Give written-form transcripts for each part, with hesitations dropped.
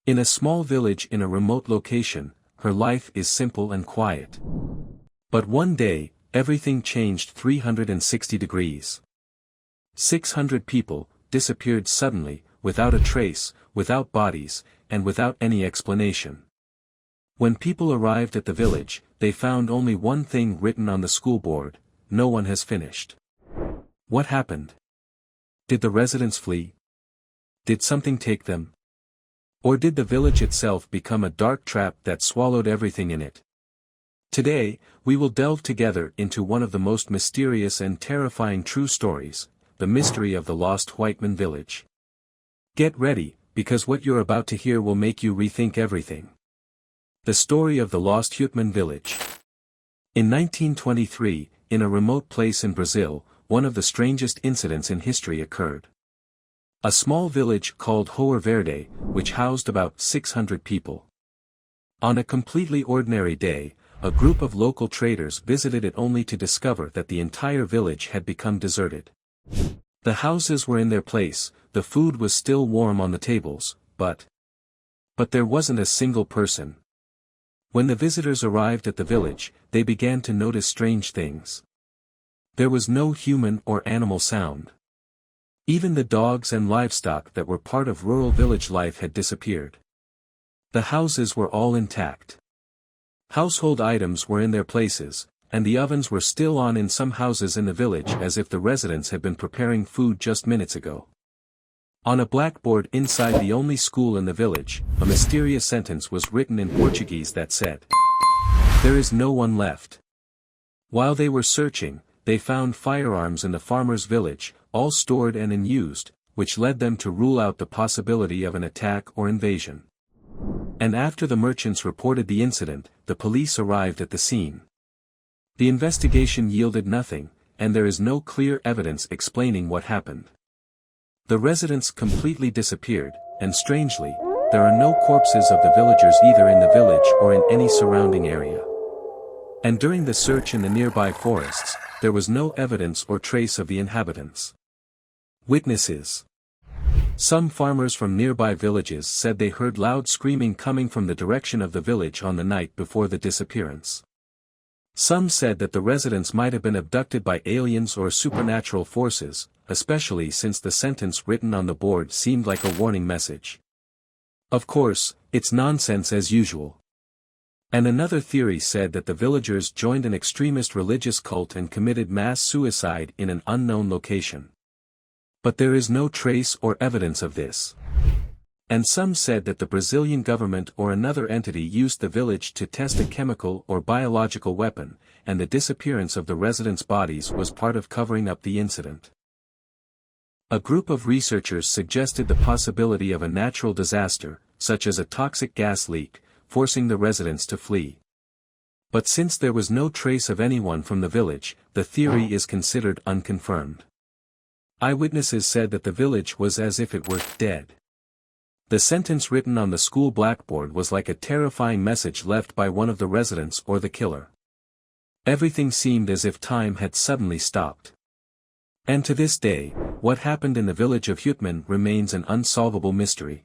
In a small village in a remote location, her life is simple and quiet. But one day, everything changed 360 degrees. 600 people disappeared suddenly, without a trace, without bodies, and without any explanation. When people arrived at the village, they found only one thing written on the school board: no one has finished. What happened? Did the residents flee? Did something take them? Or did the village itself become a dark trap that swallowed everything in it? Today, we will delve together into one of the most mysterious and terrifying true stories, the mystery of the lost Huytman village. Get ready, because what you're about to hear will make you rethink everything. The story of the lost Huytman village. In 1923, in a remote place in Brazil, one of the strangest incidents in history occurred. A small village called Hoitman, which housed about 600 people. On a completely ordinary day, a group of local traders visited it only to discover that the entire village had become deserted. The houses were in their place, the food was still warm on the tables, but there wasn't a single person. When the visitors arrived at the village, they began to notice strange things. There was no human or animal sound. Even the dogs and livestock that were part of rural village life had disappeared. The houses were all intact. Household items were in their places, and the ovens were still on in some houses in the village as if the residents had been preparing food just minutes ago. On a blackboard inside the only school in the village, a mysterious sentence was written in Portuguese that said, "There is no one left." While they were searching, they found firearms in the farmer's village, all stored and unused, which led them to rule out the possibility of an attack or invasion. And after the merchants reported the incident, the police arrived at the scene. The investigation yielded nothing, and there is no clear evidence explaining what happened. The residents completely disappeared, and strangely, there are no corpses of the villagers either in the village or in any surrounding area. And during the search in the nearby forests, there was no evidence or trace of the inhabitants. Witnesses. Some farmers from nearby villages said they heard loud screaming coming from the direction of the village on the night before the disappearance. Some said that the residents might have been abducted by aliens or supernatural forces, especially since the sentence written on the board seemed like a warning message. Of course, it's nonsense as usual. And another theory said that the villagers joined an extremist religious cult and committed mass suicide in an unknown location. But there is no trace or evidence of this. And some said that the Brazilian government or another entity used the village to test a chemical or biological weapon, and the disappearance of the residents' bodies was part of covering up the incident. A group of researchers suggested the possibility of a natural disaster, such as a toxic gas leak, forcing the residents to flee. But since there was no trace of anyone from the village, the theory is considered unconfirmed. Eyewitnesses said that the village was as if it were dead. The sentence written on the school blackboard was like a terrifying message left by one of the residents or the killer. Everything seemed as if time had suddenly stopped. And to this day, what happened in the village of Huytman remains an unsolvable mystery.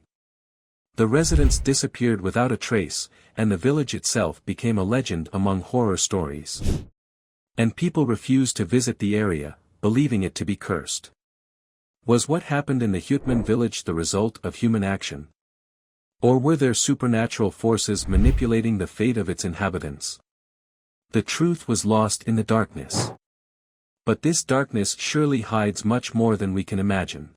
The residents disappeared without a trace, and the village itself became a legend among horror stories. And people refused to visit the area, believing it to be cursed. Was what happened in the Huytman village the result of human action? Or were there supernatural forces manipulating the fate of its inhabitants? The truth was lost in the darkness. But this darkness surely hides much more than we can imagine.